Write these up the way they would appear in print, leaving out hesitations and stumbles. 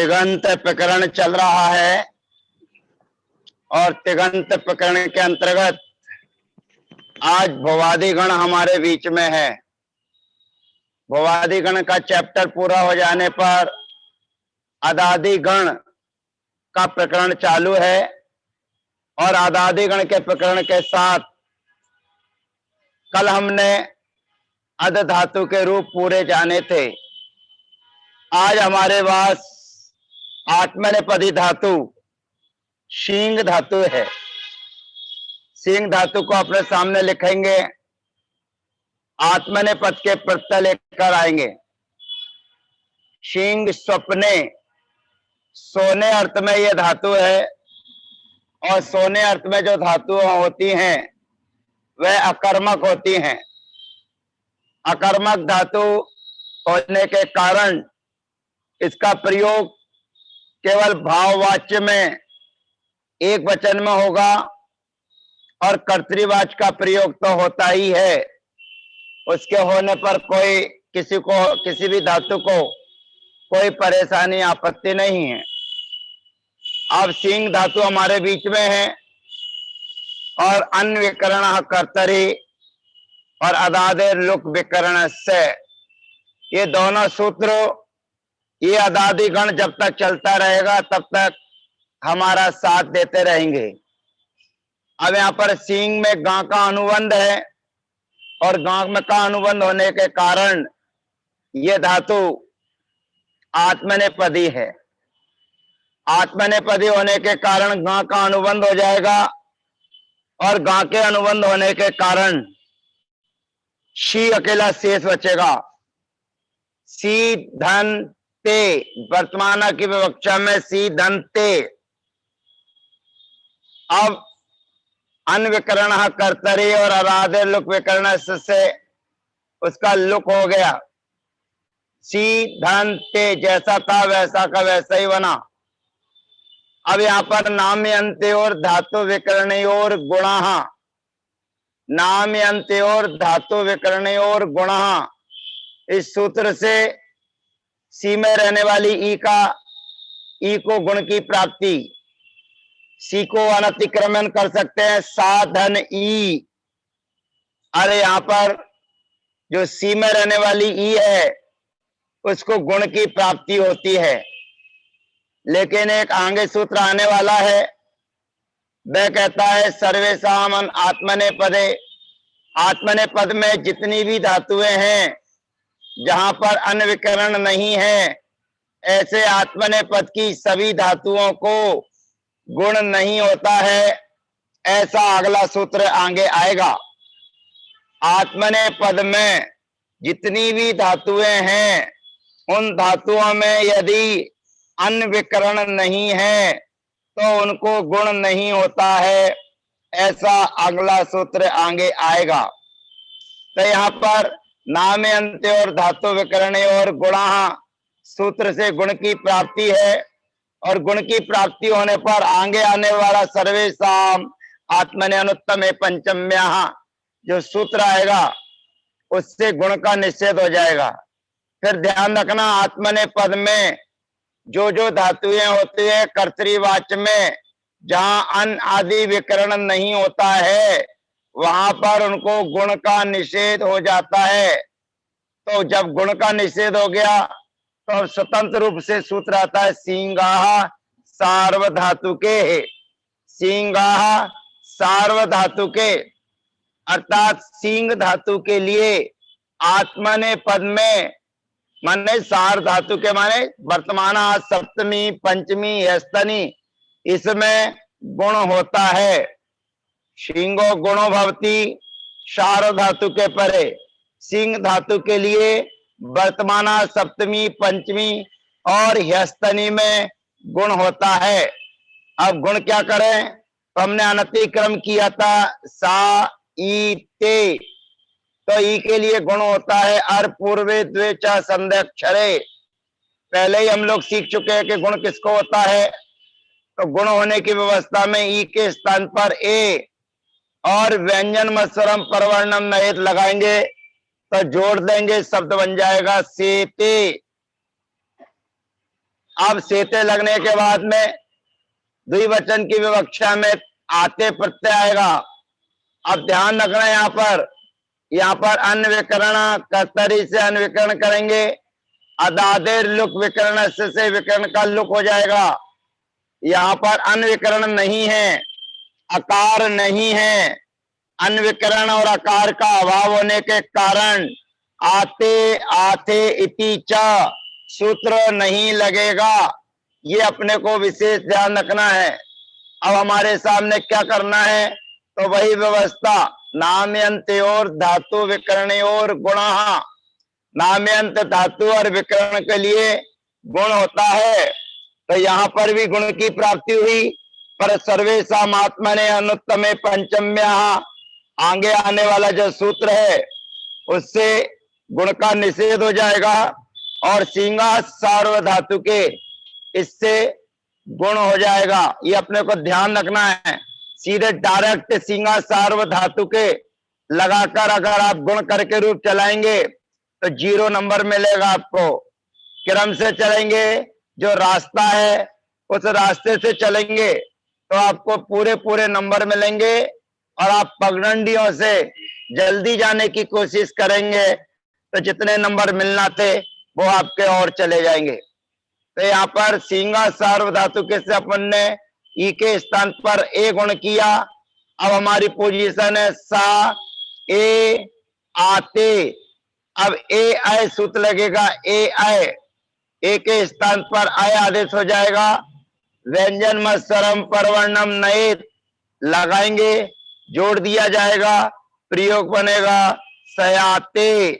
तिगंत प्रकरण चल रहा है और तिगंत प्रकरण के अंतर्गत आज भवादि गण हमारे बीच में है। भवादि गण का चैप्टर पूरा हो जाने पर अदादि गण का प्रकरण चालू है और अदादि गण के प्रकरण के साथ कल हमने अद धातु के रूप पूरे जाने थे। आज हमारे पास आत्मनेपदी धातु शींग धातु है। शींग धातु को अपने सामने लिखेंगे, आत्मनेपद के प्रत्यय लेकर आएंगे। शींग स्वप्ने, सोने अर्थ में यह धातु है और सोने अर्थ में जो धातुएं होती हैं वह अकर्मक होती हैं। अकर्मक धातु होने के कारण इसका प्रयोग केवल भाववाच्य में एक वचन में होगा और कर्तृवाच्य का प्रयोग तो होता ही है। उसके होने पर कोई किसी भी धातु को कोई परेशानी आपत्ति नहीं है। अब सिंह धातु हमारे बीच में है और अन्विकरण कर्तरी और अदादे लुक विकरण से, ये दोनों सूत्र ये अदादि गण जब तक चलता रहेगा तब तक हमारा साथ देते रहेंगे। अब यहाँ पर सिंह में गा का अनुबंध है और गा में का अनुबंध होने के कारण ये धातु आत्मनेपदी है। आत्मनेपदी होने के कारण गा का अनुबंध हो जाएगा और गा के अनुबंध होने के कारण शी अकेला शेष बचेगा। सी धन ते, वर्तमान की विवक्षा में सी धन ते। अब अनविकरण कर्तरी और अराधे लुक विकरण से उसका लुक हो गया। सी धन ते, जैसा था वैसा का वैसा ही बना। अब यहाँ पर नाम अंत्य और धातु विकरण और गुणा, नाम अंत्य और धातु विकरण और गुणा, इस सूत्र से सी में रहने वाली ई को गुण की प्राप्ति, सी को अनतिक्रमण कर सकते हैं साधन ई। अरे यहाँ पर जो सी में रहने वाली ई है उसको गुण की प्राप्ति होती है, लेकिन एक आगे सूत्र आने वाला है। वह कहता है सर्वेषाम आत्मनेपदे, आत्मनेपद में जितनी भी धातुएं हैं जहां पर अनविकरण नहीं है, ऐसे आत्मनेपद की सभी धातुओं को गुण नहीं होता है। ऐसा अगला सूत्र आगे आएगा। आत्मनेपद में जितनी भी धातुएं हैं उन धातुओं में यदि अनविकरण नहीं है तो उनको गुण नहीं होता है। ऐसा अगला सूत्र आगे आएगा। तो यहाँ पर नाम अंत्य और धातु विकरण और गुणा सूत्र से गुण की प्राप्ति है और गुण की प्राप्ति होने पर आगे आने वाला सर्वेषाम आत्मने अनुत्तम पंचम्या जो सूत्र आएगा उससे गुण का निषेध हो जाएगा। फिर ध्यान रखना, आत्मने पद में जो जो धातुएं होती है कर्तृवाच्य में जहां अन आदि विकरण नहीं होता है वहां पर उनको गुण का निषेध हो जाता है। तो जब गुण का निषेध हो गया तो स्वतंत्र रूप से सूत्र आता है सिंगाह सार्वधातुके, सिंगाह सार्वधातुके, अर्थात सिंह धातु के लिए आत्मने पद में माने सार धातु के माने वर्तमान सप्तमी पंचमी हस्तनी, इसमें गुण होता है। सिंगो गुणो भवती सार धातु के परे, सिंह धातु के लिए वर्तमान सप्तमी पंचमी और हस्तनी में गुण होता है। अब गुण क्या करें, तो हमने अनतिक्रम किया था सा ई ते, तो ई के लिए गुण होता है अर पूर्वे द्वेचा संध्यक्षरे। पहले ही हम लोग सीख चुके हैं कि गुण किसको होता है। तो गुण होने की व्यवस्था में ई के स्थान पर ए और व्यंजन मत्सरम परवर्णम नहित लगाएंगे तो जोड़ देंगे, शब्द बन जाएगा सेते। अब सेते लगने के बाद में द्विवचन की विवक्षा में आते प्रत्यय आएगा। अब ध्यान रखना यहाँ पर अन्य विकरण कर्तरी से अन्य विकरण करेंगे। अदादेर लुक विकरण से विकरण का लुक हो जाएगा। यहाँ पर अन्य विकरण नहीं है, अकार नहीं है। अन्य विकरण और आकार का अभाव होने के कारण आते आते इति च सूत्र नहीं लगेगा। ये अपने को विशेष ध्यान रखना है। अब हमारे सामने क्या करना है, तो वही व्यवस्था नाम्यंत और धातु विकरण और गुण। नाम्यंत धातु और विकरण के लिए गुण होता है, तो यहाँ पर भी गुण की प्राप्ति हुई। पर सर्वेषाम् आत्मने अनुत्तमे पंचम्या, आगे आने वाला जो सूत्र है उससे गुण का निषेध हो जाएगा और सींगा सार्वधातु के इससे गुण हो जाएगा। ये अपने को ध्यान रखना है। सीधे डायरेक्ट सींगा सार्वधातु के लगाकर अगर आप गुण करके रूप चलाएंगे तो 0 नंबर मिलेगा आपको। क्रम से चलेंगे, जो रास्ता है उस रास्ते से चलेंगे तो आपको पूरे नंबर मिलेंगे। और आप पगडंडियों से जल्दी जाने की कोशिश करेंगे तो जितने नंबर मिलना थे वो आपके और चले जाएंगे। तो यहाँ पर सींगा सार्वधातु के से अपन ने ई के स्थान पर ए गुण किया। अब हमारी पोजीशन है सा ए आते। अब ए आय सूत्र लगेगा, ए आय, ए के स्थान पर आय आदेश हो जाएगा। व्यंजन मत्सरम परवर्णम नएत लगाएंगे, जोड़ दिया जाएगा, प्रयोग बनेगा सयाते।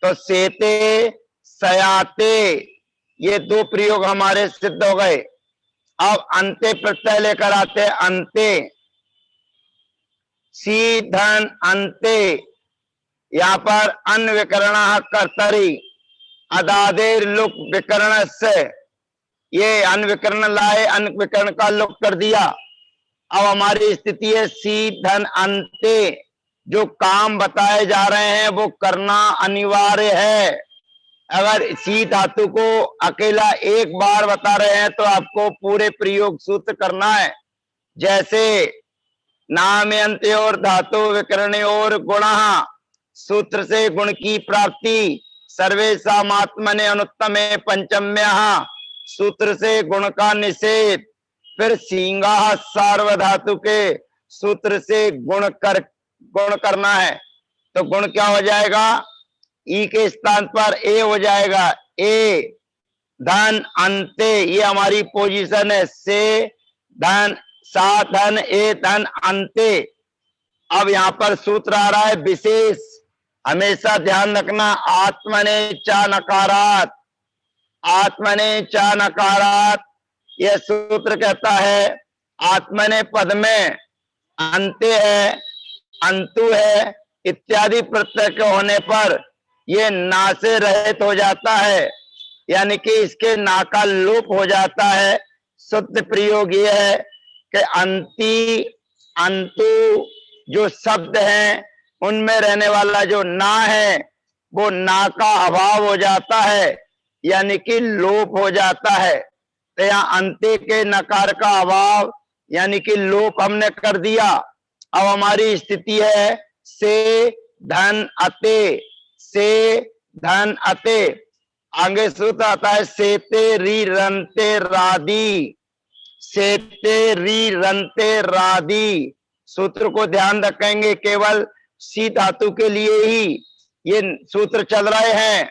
तो सेते सयाते ये 2 प्रयोग हमारे सिद्ध हो गए। अब अंते प्रत्यय लेकर आते अंते, सी धन अंते। यहाँ पर अन विकरण कर्तरी अदादेर लुक विकरण से ये अन विकरण लाए, अन विकरण का लुक कर दिया। अब हमारी स्थिति है सी धन अंते। जो काम बताए जा रहे हैं वो करना अनिवार्य है। अगर सी धातु को अकेला एक बार बता रहे हैं तो आपको पूरे प्रयोग सूत्र करना है। जैसे नाम्यंत और धातु विकरण और गुण, सूत्र से गुण की प्राप्ति। सर्वेषाम् आत्मने अनुत्तमे पंचम्या, सूत्र से गुण का निषेध। फिर सींगा सार्वधातु के सूत्र से गुण करना है। तो गुण क्या हो जाएगा, ई के स्थान पर ए हो जाएगा, ए धन अंते। ये हमारी पोजीशन है, से धन सा धन ए धन अंते। अब यहाँ पर सूत्र आ रहा है विशेष, हमेशा ध्यान रखना। आत्मने चा नकारात, आत्मने चा नकारात। यह सूत्र कहता है आत्मने पद में अंते है, अंतु है इत्यादि प्रत्यय के होने पर ये ना से रहित हो जाता है, यानी कि इसके ना का लोप हो जाता है। शुद्ध प्रयोग ये है कि अंति अंतु जो शब्द हैं उनमें रहने वाला जो ना है वो ना का अभाव हो जाता है, यानी कि लोप हो जाता है। तो यहाँ अंत्य के नकार का अभाव यानी कि लोप हमने कर दिया। अब हमारी स्थिति है से धन अते, से धन अते। आगे सूत्र आता है सेते री रंते रादी, सेते री रंते रादी। सूत्र को ध्यान रखेंगे, केवल सी धातु के लिए ही ये सूत्र चल रहे हैं।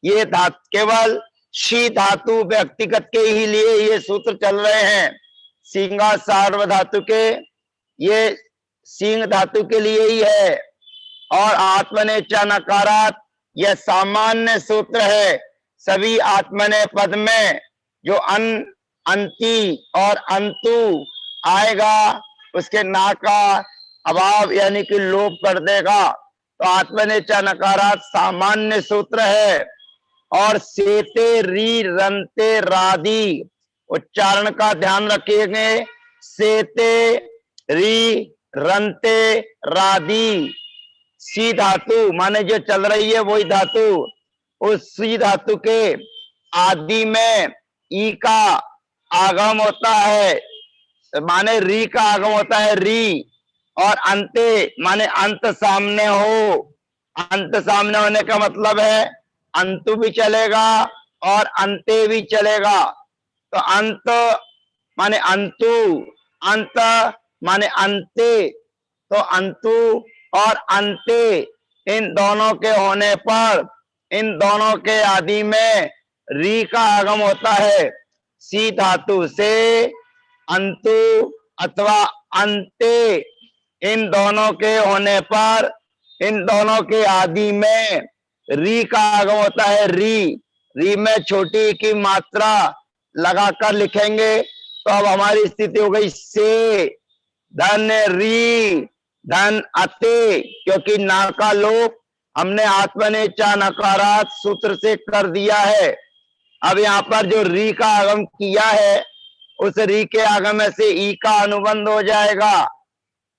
ये केवल शी धातु व्यक्तिगत के ही लिए ये सूत्र चल रहे हैं। सींगा सार्वधातु के ये सींग धातु के लिए ही है। और आत्मने च नकारात यह सामान्य सूत्र है। सभी आत्मने पद में जो अंति और अंतु आएगा उसके ना का अभाव यानी कि लोप कर देगा। तो आत्मने च नकारात सामान्य सूत्र है। और सेते री रंते रादी, उच्चारण का ध्यान रखिएगा। सेते री रंते रादी, सी धातु माने जो चल रही है वही धातु, उस सी धातु के आदि में ई का आगम होता है, माने री का आगम होता है री, और अंते माने अंत सामने हो। अंत सामने होने का मतलब है अंतु भी चलेगा और अंते भी चलेगा। तो अंत माने अंतु, अंत माने अंते, तो अंतु और अंते इन दोनों के होने पर इन दोनों के आदि में री का आगम होता है। सी धातु से अंतु अथवा अंते इन दोनों के होने पर इन दोनों के आदि में री का आगम होता है। री में छोटी की मात्रा लगाकर लिखेंगे तो अब हमारी स्थिति हो गई से धन री धन अते, क्योंकि ना का लोप हमने आत्मनेचा नकारात सूत्र से कर दिया है। अब यहाँ पर जो री का आगम किया है उस री के आगम में से ई का अनुबंध हो जाएगा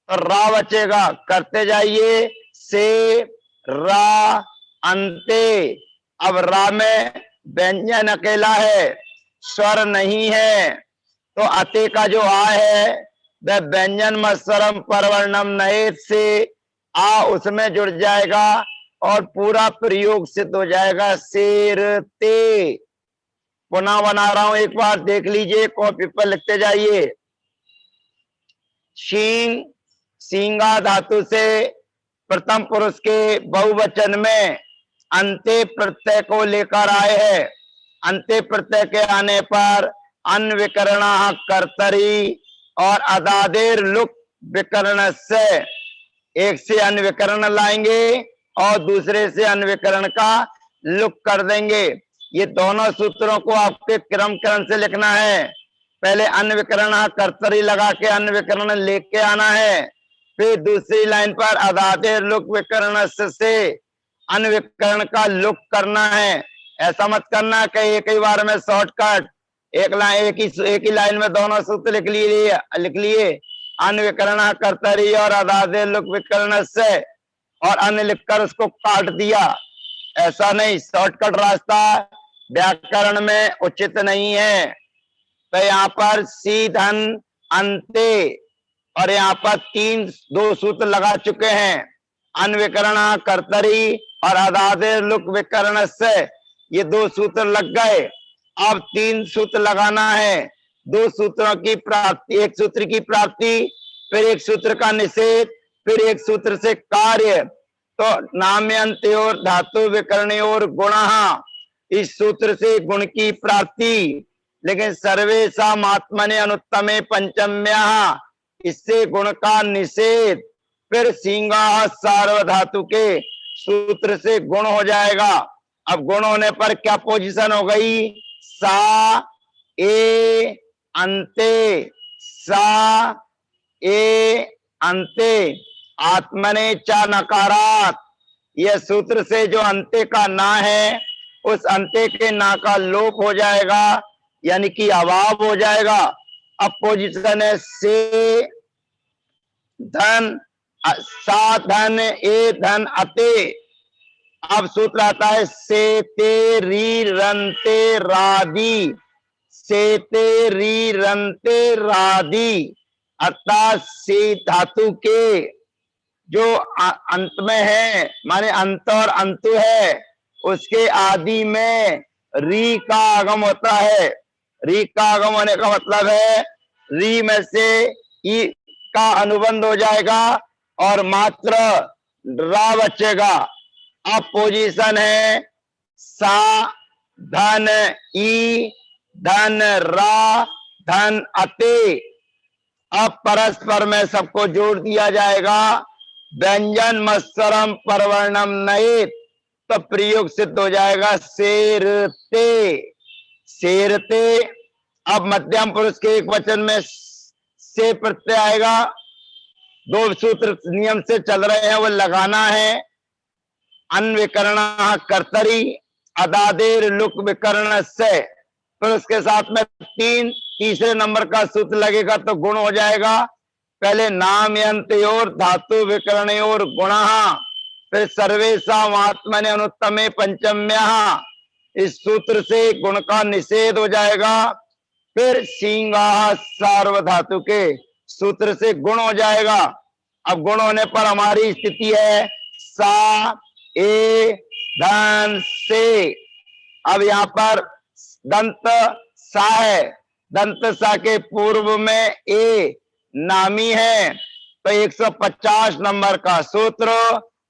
तो रा बचेगा। करते जाइए, से रा अंते। अब रा में व्यंजन अकेला है, स्वर नहीं है, तो अते का जो आ है वह व्यंजन मत्सरम परवर्णम नएत से आ उसमें जुड़ जाएगा और पूरा प्रयोग सिद्ध हो जाएगा। शेरते। पुनः बना रहा हूं, एक बार देख लीजिए, कॉपी पर लिखते जाइए। शींग, सींगा धातु से प्रथम पुरुष के बहुवचन में अंत्य प्रत्यय को लेकर आए हैं। अंत्य प्रत्यय के आने पर अन्विकरण कर्तरी और अदादेर लुक विकरण से एक से अन्विकरण लाएंगे और दूसरे से अन्विकरण का लुक कर देंगे। ये दोनों सूत्रों को आपके क्रम से लिखना है। पहले अन्विकरण कर्तरी लगा के अन्विकरण लेके आना है, फिर दूसरी लाइन पर अदादेर लुक विकरण से अन्विकरण का लुक करना है। ऐसा मत करना कि एक ही बार में शॉर्टकट एक ही लाइन में दोनों सूत्र लिख लिए अन्विकरण कर्तरी और अदादेर लुक विकरण से, और अन्य लिखकर उसको काट दिया। ऐसा नहीं, शॉर्टकट रास्ता व्याकरण में उचित नहीं है। तो यहाँ पर सी धन अंते और यहाँ पर दो सूत्र लगा चुके हैं, अन्विकरण कर्तरी और अदादेर लुक विकरण से, ये दो सूत्र लग गए। अब तीन सूत्र लगाना है, दो सूत्रों की प्राप्ति, एक सूत्र की प्राप्ति, फिर एक सूत्र का निषेध, फिर एक सूत्र से कार्य। तो नाम्यंत्योर धातु विकरणयोर गुण, इस सूत्र से गुण की प्राप्ति। लेकिन सर्वेषाम् आत्मने अनुत्तमे पंचम्या, इससे गुण का निषेध। फिर सींगा सार्वधातु के सूत्र से गुण हो जाएगा। अब गुण होने पर क्या पोजीशन हो गई? सा ए अंते, सा ए अंते आत्मने चा नकारात। यह सूत्र से जो अंते का ना है उस अंते के ना का लोप हो जाएगा, यानी कि अभाव हो जाएगा। अब पोजीशन है से धन, सा धन ए धन अते। अब सूत्र आता है से ते री रंते रादी, से ते री रंते रादी, अर्थात से धातु के जो अंत में है, माने अंत और अंतु है, उसके आदि में री का आगम होता है। री का आगम होने का मतलब है री में से ई का अनुबंध हो जाएगा और मात्र रा बचेगा। अब पोजीशन है सा धन ई धन रा धन अते। अब परस्पर में सबको जोड़ दिया जाएगा। व्यंजन मत्सरम परवर्णम नएत, तो प्रयोग सिद्ध हो जाएगा शेरते, शेरते। अब मध्यम पुरुष के एक वचन में से प्रत्यय आएगा। दो सूत्र नियम से चल रहे हैं, वो लगाना है। अन्विकरण कर्तरी अदादेर लुक विकरण से, फिर उसके साथ में तीसरे नंबर का सूत्र लगेगा तो गुण हो जाएगा। पहले नाम यंत्योर धातु विकरणयोर गुण, फिर सर्वेषाम् आत्मने अनुत्तमे पंचम्या, इस सूत्र से गुण का निषेध हो जाएगा। फिर सींगा सार्वधातु के सूत्र से गुण हो जाएगा। अब गुण होने पर हमारी स्थिति है सा ए धन से। अब यहाँ पर दंत सा है, दंत सा के पूर्व में ए नामी है, तो 150 नंबर का सूत्र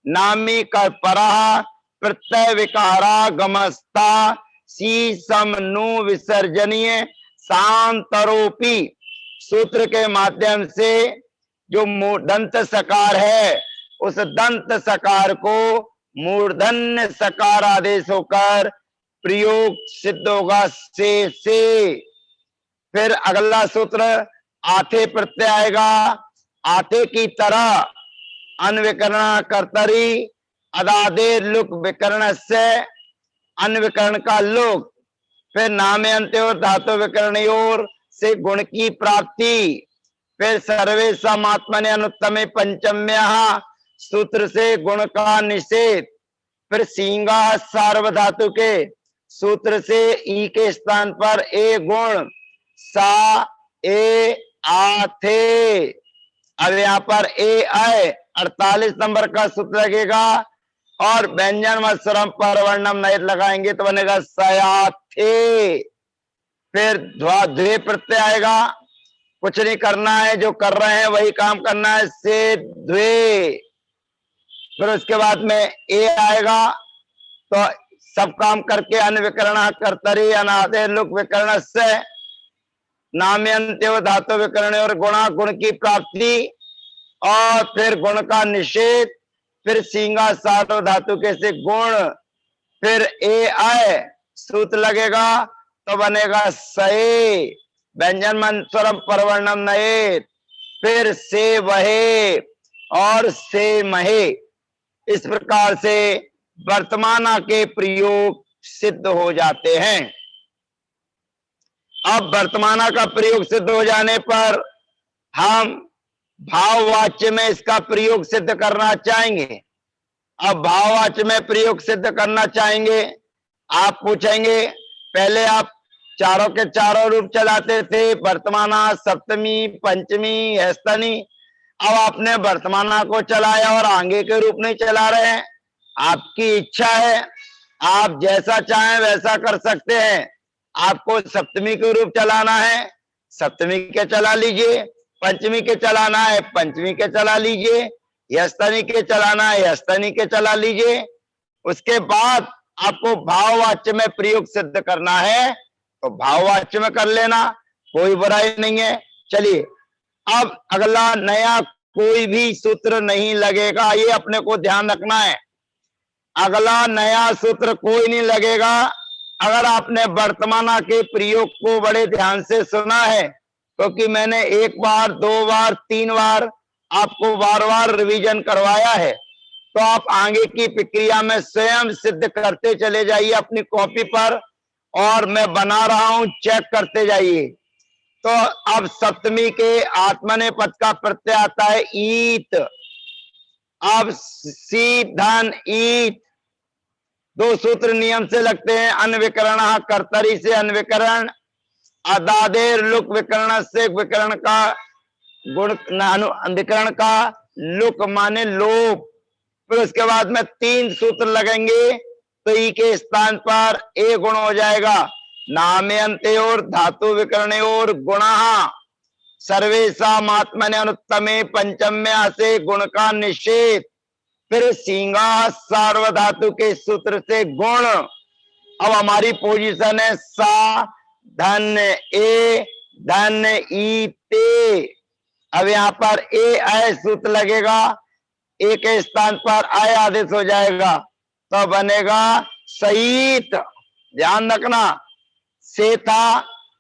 नामी कर परह प्रत्यय विकारा गमस्ता सी सम नु विसर्जनीय सांतरोपी सूत्र के माध्यम से जो दंत सकार है उस दंत सकार को मूर्धन्य सकार आदेश होकर प्रयोग सिद्ध होगा से। फिर अगला सूत्र आथे प्रत्यय आएगा। आथे की तरह अनविकरण कर्तरी अदादे लुक विकरण से अनविकरण का लुक। फिर नामे अंत्योर धातु विकरणयोर से गुण की प्राप्ति। फिर सर्वेशा आत्मने अनुत्तमे पंचम्य सूत्र से गुण का निषेध। फिर सींगा सार्वधातु के सूत्र से ई के स्थान पर ए गुण सा ए आथे। अब यहाँ पर ए आए 48 नंबर का सूत्र लगेगा और व्यंजन मत्सरम परवर्णम नयत लगाएंगे तो बनेगा सयाथे। फिर द्वे प्रत्यय आएगा, कुछ नहीं करना है, जो कर रहे हैं वही काम करना है, से द्वे। फिर उसके बाद में ए आएगा तो सब काम करके अनविकरण कर्तरी अनादे लुक विकरण से नाम्यंत्य धातु विकरण और गुणा गुण की प्राप्ति और फिर गुण का निषेध। फिर सींगा सार्व धातु के से गुण। फिर ए आए सूत्र लगेगा तो बनेगा सए व्यंजन मंत्रम परवर्णम नए। फिर से वहे और से महे। इस प्रकार से वर्तमाना के प्रयोग सिद्ध हो जाते हैं। अब वर्तमाना का प्रयोग सिद्ध हो जाने पर हम भाववाच्य में इसका प्रयोग सिद्ध करना चाहेंगे। अब भाववाच्य में प्रयोग सिद्ध करना चाहेंगे, आप पूछेंगे पहले आप चारों के चारों रूप चलाते थे, वर्तमाना, सप्तमी, पंचमी, हस्तनी। अब आपने वर्तमाना को चलाया और आगे के रूप नहीं चला रहे हैं। आपकी इच्छा है, आप जैसा चाहें वैसा कर सकते हैं। आपको सप्तमी के रूप चलाना है, सप्तमी के चला लीजिए। पंचमी के चलाना है, पंचमी के चला लीजिए। हस्तनी के चलाना है, हस्तनी के चला लीजिए। उसके बाद आपको भाववाच्य में प्रयोग सिद्ध करना है तो भाववाच्य में कर लेना, कोई बुराई नहीं है। चलिए अब अगला नया कोई भी सूत्र नहीं लगेगा, ये अपने को ध्यान रखना है। अगला नया सूत्र कोई नहीं लगेगा। अगर आपने वर्तमाना के प्रयोग को बड़े ध्यान से सुना है, क्योंकि मैंने एक बार, दो बार, तीन बार आपको बार बार रिवीजन करवाया है, तो आप आगे की प्रक्रिया में स्वयं सिद्ध करते चले जाइए अपनी कॉपी पर, और मैं बना रहा हूं, चेक करते जाइए। तो अब सप्तमी के आत्मने पद का प्रत्यय आता है ईत। अब सी धन ईत दो सूत्र नियम से लगते हैं। अनविकरण कर्तरी से अनविकरण, अदादेर लुक विकरण से विकरण का गुण, विकरण का लुक माने लोप। फिर उसके बाद में तीन सूत्र लगेंगे तो ई के स्थान पर ए गुण हो जाएगा। नामे अंत्य और धातु विकरण और गुणा सर्वेशा आत्मने अनुत्तमे पंचम्या से गुण का निषेध। फिर सींगा सार्वधातु के सूत्र से गुण। अब हमारी पोजीशन है सा धन ए धन ई ते। अब यहाँ पर ए आय सूत्र लगेगा, ए के स्थान पर आय आदेश हो जाएगा तो बनेगा सहित। ध्यान रखना, से था,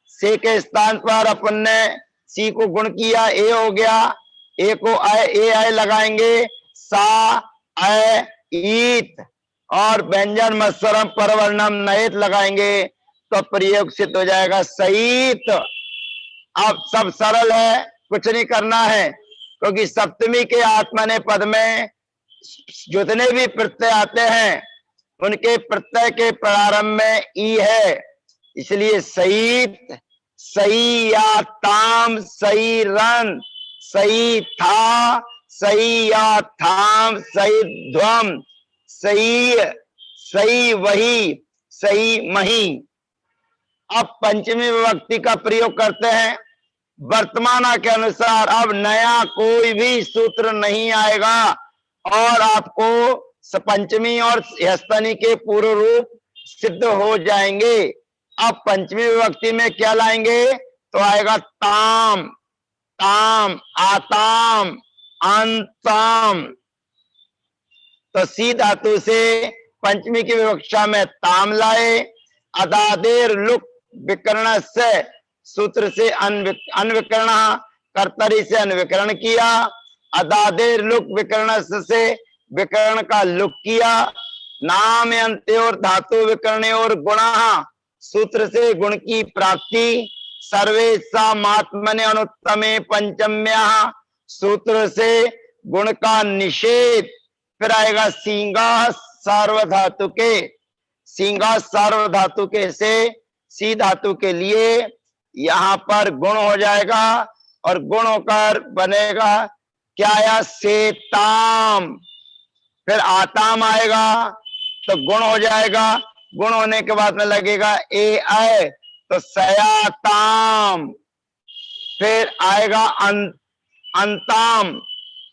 से के स्थान पर अपन ने सी को गुण किया, ए हो गया। ए को आय, ए आय लगाएंगे, सा अय ईत और व्यंजन मत्सरम परवर्णम नयत लगाएंगे तो प्रयोग सिद्ध हो जाएगा सहित। अब सब सरल है, कुछ नहीं करना है, क्योंकि सप्तमी के आत्मने पद में जितने भी प्रत्यय आते हैं उनके प्रत्यय के प्रारंभ में ई है, इसलिए सईत, सही या ताम, सही रन, सही था, सही या थाम, सही ध्वम, सही, सही वही, सही मही। अब पंचमी विभक्ति का प्रयोग करते हैं वर्तमान के अनुसार। अब नया कोई भी सूत्र नहीं आएगा और आपको पंचमी और हस्तनी के पूर्व रूप सिद्ध हो जाएंगे। अब पंचमी विभक्ति में क्या लाएंगे? तो आएगा ताम, ताम, आताम, अंताम। तो सी धातु से पंचमी की विवक्षा में ताम लाए। अदादेर लुक विकर्ण से सूत्र से अनविकर्ण, कर्तरी से अनविकरण किया। अदादेर लुक विकर्ण से विकरण का लुक किया। नाम अंत्य और धातु विकर्ण और गुण सूत्र से गुण की प्राप्ति। सर्वेशा मात्मने अनुत्तमे पंचम्या सूत्र से गुण का निषेध। फिर आएगा सींगा सार्वधातु के, सींगा सार्वधातु के से सी धातु के लिए यहां पर गुण हो जाएगा और गुण होकर बनेगा क्या या सेताम। फिर आताम आएगा तो गुण हो जाएगा, गुण होने के बाद में लगेगा ए आए तो सयाताम। फिर आएगा अंताम,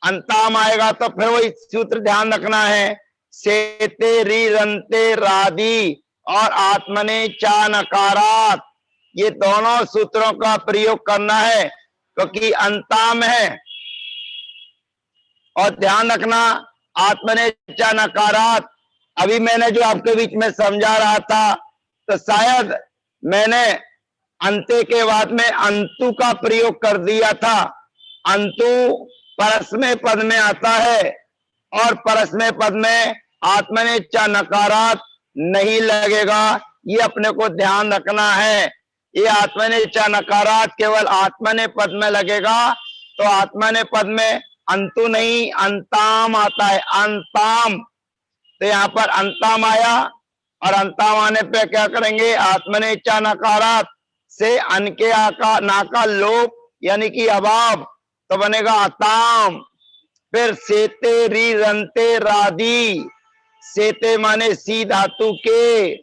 अंताम आएगा तो फिर वही सूत्र ध्यान रखना है, सेते री रंते रादी और आत्मने चा नकारात, ये दोनों सूत्रों का प्रयोग करना है क्योंकि अंताम है। और ध्यान रखना आत्मने चा नकारात, अभी मैंने जो आपके बीच में समझा रहा था तो शायद मैंने अंत्य के बाद में अंतु का प्रयोग कर दिया था। अंतु परस्मय पद में आता है और परस्मय पद में आत्मने चा नकारात नहीं लगेगा, ये अपने को ध्यान रखना है। ये आत्मने चा नकारात केवल आत्मने पद में लगेगा, तो आत्मने पद में अंतु नहीं अंताम आता है, अंताम। तो यहाँ पर अंताम आया और अंताम आने पे क्या करेंगे? आत्मने चा नकारात से अन के आका ना का लोप यानी कि अभाव, तो बनेगा अताम। फिर सेते री रंते रादी, सेते माने सी धातु के,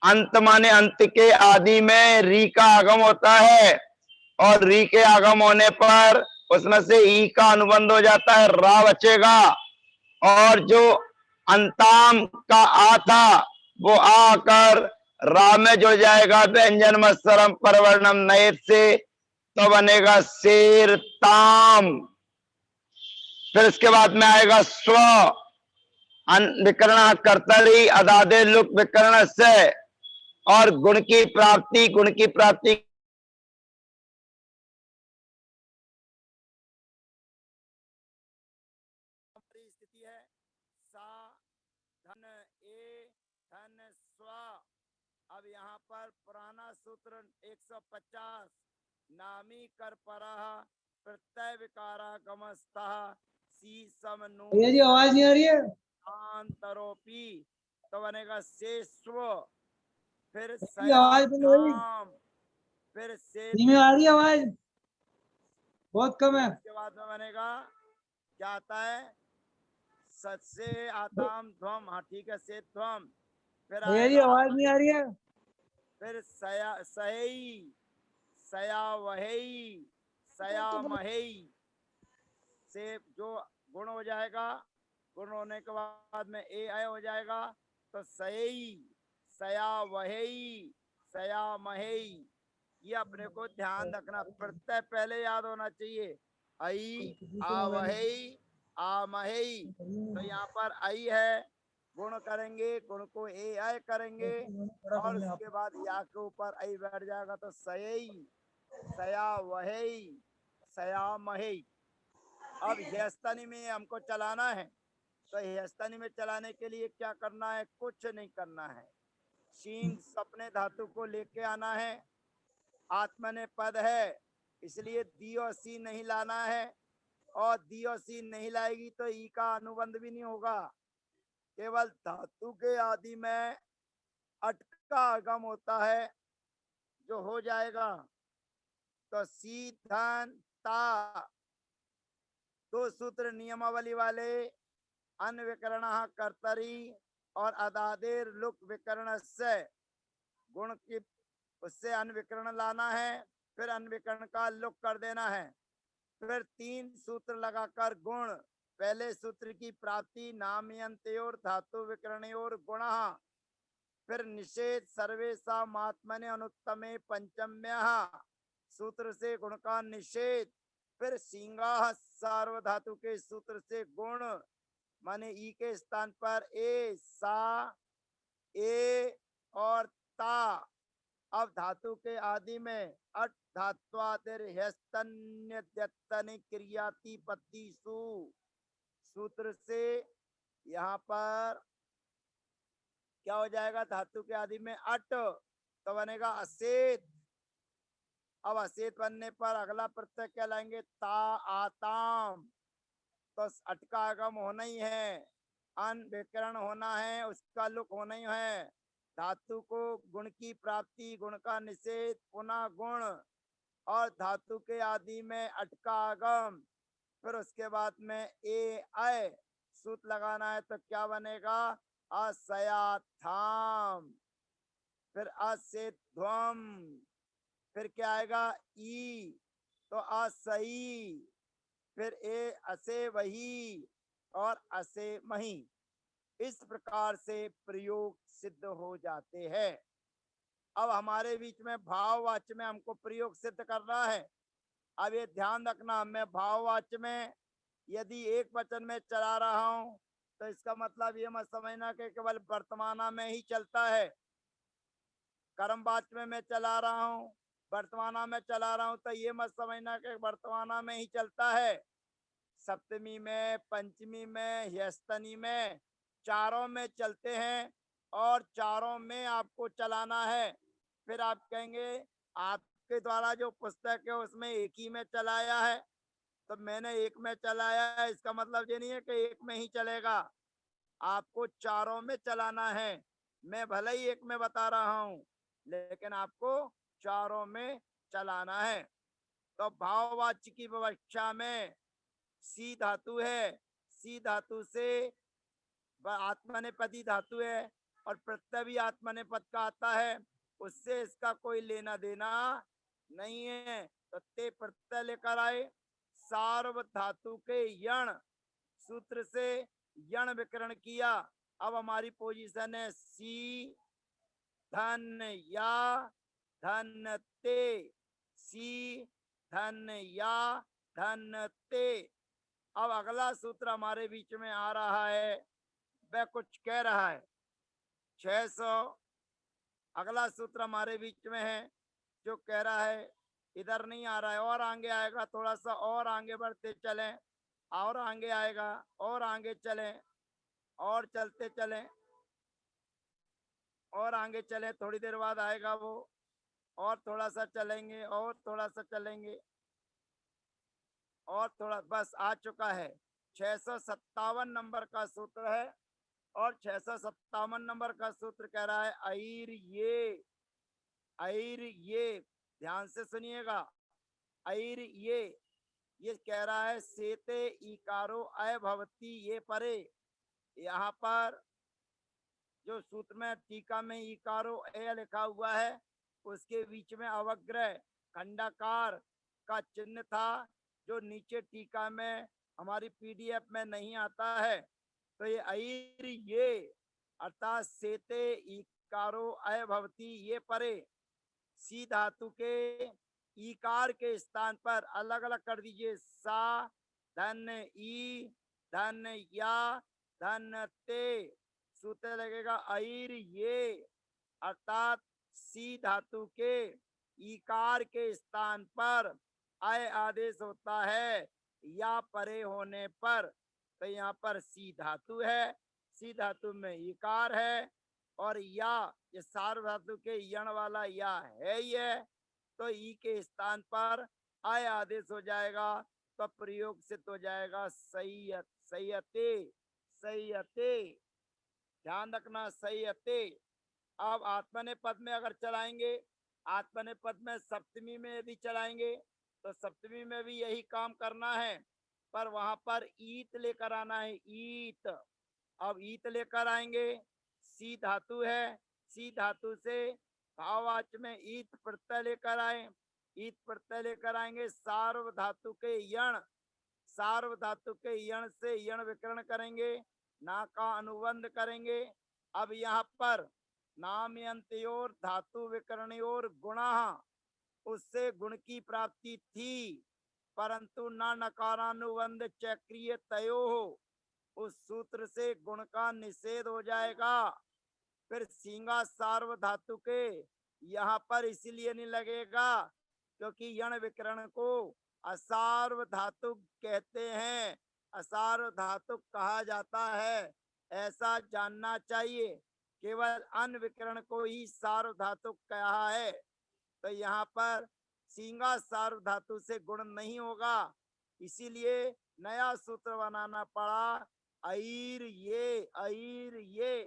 अंत माने अंत के, आदि में री का आगम होता है और री के आगम होने पर उसमें से ई का अनुबंध हो जाता है, रा बचेगा। और जो अंताम का आ था वो आकर रा में जो जाएगा व्यंजन मत्सरम परवर्णम नए से, तो बनेगा शेर ताम। फिर इसके बाद में आएगा स्व, विकर्ण कर्तरी अदादे लुक विकर्ण से, और गुण की प्राप्ति, गुण की प्राप्ति स्थिति है सा धन ए धन स्व। अब यहाँ पर पुराना सूत्र 150 नामी कर परह प्रत्यय विकारा गमस्तः सी सम नु, भैया जी आवाज नहीं आ रही है, अंतरोपी, तो बनेगा शेष्व। फिर आवाज बंद हो गई, सयाम, फिर से धीमे आ रही है आवाज, बहुत कम है। इसके बाद में बनेगा क्या आता है? सत से आताम ध्वम, हाँ ठीक है, से ध्वम। फिर भैया जी आएगा आवाज नहीं आ रही है। फिर सया सही, सया वही, सया मही से जो गुण हो जाएगा, गुण होने के बाद में ए आय हो जाएगा तो सही, सया वही, सया मही। ये अपने को ध्यान रखना, प्रत्यय पहले याद होना चाहिए। आई आ वही आ मही, तो यहाँ पर आई है, गुण करेंगे, गुण को ए आय करेंगे और उसके बाद या के ऊपर आई बैठ जाएगा तो सही, सया वही, सया मही। अब हेस्तनी में हमको चलाना है, तो हेस्तनी में चलाने के लिए क्या करना है? कुछ नहीं करना है, शींग सपने धातु को लेके आना है। आत्मने पद है इसलिए दी और सी नहीं लाना है, और दी और सी नहीं लाएगी तो ई का अनुबंध भी नहीं होगा। केवल धातु के आदि में अट का आगम होता है, जो हो जाएगा। तो सी धन ता, दो सूत्र नियमावली वाले, अनविकरण कर्तरी और अदादेर लुक विकरण से गुण की, उससे अनविकरण लाना है, फिर अनविकरण का लुक कर देना है, फिर तीन सूत्र लगाकर गुण, पहले सूत्र की प्राप्ति नामयंत्योर धातु विकरणयोर गुण, फिर निषेध सर्वेशा महात्मने अनुत्तमे पंचम्य सूत्र से गुण का निषेध, फिर सिंगा सार्वधातु के सूत्र से गुण, माने ई के स्थान पर ए, सा, ए और ता। अब धातु के आदि में अट धात्वादिर्यस्तन्यद्यतनि क्रियाति पत्तिषु सूत्र से यहाँ पर क्या हो जाएगा, धातु के आदि में अट तो बनेगा असेत। अब असेत बनने पर अगला प्रत्यय क्या लाएंगे, ता आताम, तो अट का आगम होना ही है, अनविकरण होना है, उसका लुक होना ही है, धातु को गुण की प्राप्ति, गुण का निषेध, पुनः गुण, और धातु के आदि में अट का आगम, फिर उसके बाद में ए अय सूत लगाना है, तो क्या बनेगा, असयाथाम, फिर असेध्वम, फिर क्या आएगा ई, तो असई, फिर ए असे वही और असे मही। इस प्रकार से प्रयोग सिद्ध हो जाते हैं। अब हमारे बीच में भाववाच्य में हमको प्रयोग सिद्ध करना है। अब ये ध्यान रखना, मैं भाववाच्य में यदि एक वचन में चला रहा हूं तो इसका मतलब ये मत समझना कि केवल वर्तमान में ही चलता है। कर्मवाच्य में मैं चला रहा हूँ, वर्तमान में चला रहा हूँ, तो ये मत समझना कि वर्तमान में ही चलता है। सप्तमी में, पंचमी में, ह्यस्तनी में, चारों में चलते हैं और चारों में आपको चलाना है। फिर आप कहेंगे आपके द्वारा जो पुस्तक है उसमें एक ही में चलाया है, तो मैंने एक में चलाया है, इसका मतलब ये नहीं है कि एक में ही चलेगा, आपको चारों में चलाना है। मैं भले ही एक में बता रहा हूँ लेकिन आपको चारों में चलाना है। तो भाववाच्य की व्यवस्था में सी धातु है, सी धातु से आत्मनेपदी धातु है और प्रत्यय भी आत्मनेपद का आता है, उससे इसका कोई लेना देना नहीं है। तो ते प्रत्यय लेकर आए, सार्व धातु के यण सूत्र से यण विकरण किया। अब हमारी पोजीशन है सी धन या धन ते, सी धन या धन ते। अब अगला सूत्र हमारे बीच में आ रहा है, वह कुछ कह रहा है 600। अगला सूत्र हमारे बीच में है जो कह रहा है, इधर नहीं आ रहा है, और आगे आएगा, थोड़ा सा और आगे बढ़ते चलें, और आगे आएगा, और आगे चलें, और चलते चलें, और आगे चलें, थोड़ी देर बाद आएगा वो, और थोड़ा सा चलेंगे, और थोड़ा सा चलेंगे, और थोड़ा, बस आ चुका है। 657 नंबर का सूत्र है और 657 नंबर का सूत्र कह रहा है ऐर ये, ऐर ये, ध्यान से सुनिएगा, ऐर ये कह रहा है सेते इकारो अभवती ये परे। यहाँ पर जो सूत्र में टीका में इकारो ए लिखा हुआ है उसके बीच में अवग्रह खंडाकार का चिन्ह था, जो नीचे टीका में हमारी पीडीएफ में नहीं आता है। तो ये ऐर ये अर्थात सेते इकारो अभवती ये परे, सी धातु के ईकार के स्थान पर अलग अलग कर दीजिए, सा धन ई धन या धन ते, सूत्र लगेगा ऐर ये अर्थात सी धातु के ईकार के स्थान पर अय आदेश होता है या परे होने पर। तो यहाँ पर सी धातु है, सी धातु में ईकार है और या ये सार्व धातु के यण वाला या है ही है, तो ई के स्थान पर अय आदेश हो जाएगा, तो प्रयोग सिद्ध हो जाएगा सयते, सयते। ध्यान रखना सही अते। अब आत्मने पद में अगर चलाएंगे, आत्मने पद में सप्तमी में यदि चलाएंगे तो सप्तमी में भी यही काम करना है, पर वहां पर ईत लेकर आना है, ईत। अब ईत लेकर आएंगे, सी धातु है, सी धातु से भाववाच्य में ईत प्रत्यय लेकर आए, ईत प्रत्यय लेकर आएंगे, सार्व धातु के यण, सार्व धातु के यण से यण विकरण करेंगे, ना का अनुबंध करेंगे। अब यहाँ पर नामयंत्योर धातु विकरणयोर गुणा, उससे गुण की प्राप्ति थी, परंतु न नकारानुबंध चक्रीय तयो, उस सूत्र से गुण का निषेध हो जाएगा। फिर सींगा सार्व धातु के यहाँ पर इसलिए नहीं लगेगा क्योंकि यण विकरण को असार्व धातु कहते हैं, असार्व धातु कहा जाता है, ऐसा जानना चाहिए। केवल अन विकरण को ही सार्व धातु कहा है, तो यहाँ पर सींगा सार्व धातु से गुण नहीं होगा, इसीलिए नया सूत्र बनाना पड़ा, ऐर ये,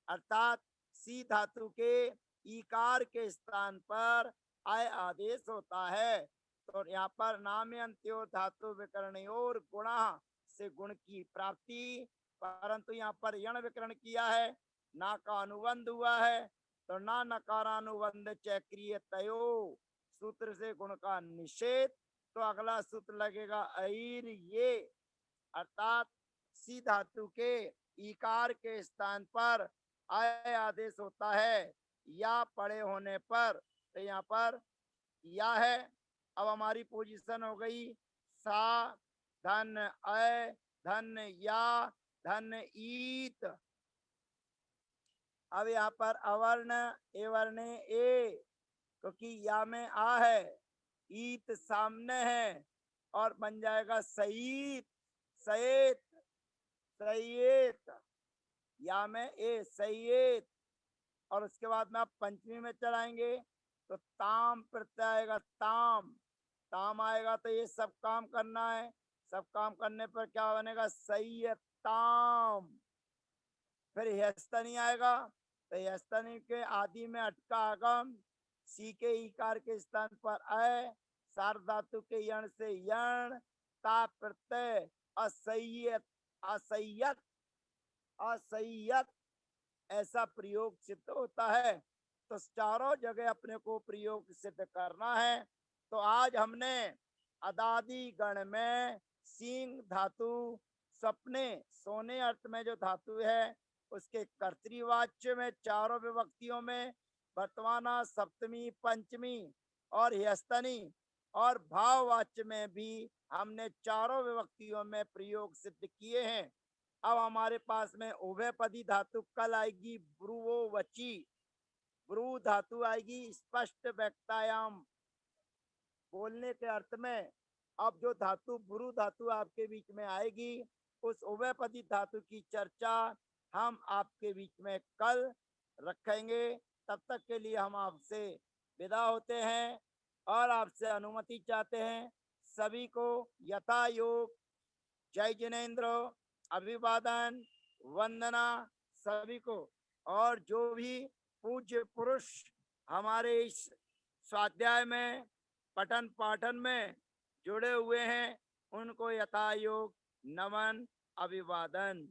अर्थात सी धातु के ईकार के स्थान पर आय आदेश होता है। तो यहाँ पर नामयंत्यो धातु विकरणयोर गुणा से गुण की प्राप्ति, परंतु यहाँ पर यण विकरण किया है, ना का अनुबंध हुआ है, तो ना नकारानुबंध चक्रीय तयो, सूत्र से गुण का निषेध। तो अगला सूत्र लगेगा ऐर ये, अर्थात सी धातु के ईकार के स्थान पर आय आदेश होता है या पड़े होने पर, तो यहाँ पर या है। अब हमारी पोजीशन हो गई सा धन अय धन या धन ईत। अब यहाँ पर अवर्ण एवर्ण ए, क्योंकि या में आ है, ईत सामने है और बन जाएगा सईत, सयेत, सयेत, या में ए सयेत। और उसके बाद में आप पंचमी में चलाएंगे तो ताम प्रत्यय आएगा, ताम, ताम आएगा तो ये सब काम करना है, सब काम करने पर क्या बनेगा, सय्यताम। फिर यस्तनी आएगा, तो यस्तनी के आदि में अटका आगम, सी के ईकार के स्थान पर अय, सार्व धातु के यण से यण, ता प्रत्यय, असय्यत, असय्यत, असय्यत, ऐसा प्रयोग सिद्ध होता है। तो चारों जगह अपने को प्रयोग सिद्ध करना है। तो आज हमने अदादि गण में सींग धातु, सपने सोने अर्थ में जो धातु है उसके कर्तृवाच्य में चारों विभक्तियों में वर्तमाना, सप्तमी, पंचमी और यस्तनी, और भाववाच्य में भी हमने चारों विभक्तियों में प्रयोग सिद्ध किए हैं। अब हमारे पास में उभयपदी धातु कल आएगी, ब्रुवो वची, ब्रू धातु आएगी स्पष्ट व्यक्तायाम, बोलने के अर्थ में। अब जो धातु ब्रू धातु आपके बीच में आएगी, उस उभयपदी धातु की चर्चा हम आपके बीच में कल रखेंगे। तब तक के लिए हम आपसे विदा होते हैं और आपसे अनुमति चाहते हैं। सभी को यथा योग जय जिनेन्द्र, अभिवादन, वंदना सभी को। और जो भी पूज्य पुरुष हमारे इस स्वाध्याय में पठन पाठन में जुड़े हुए हैं उनको यथा योग नमन, अभिवादन।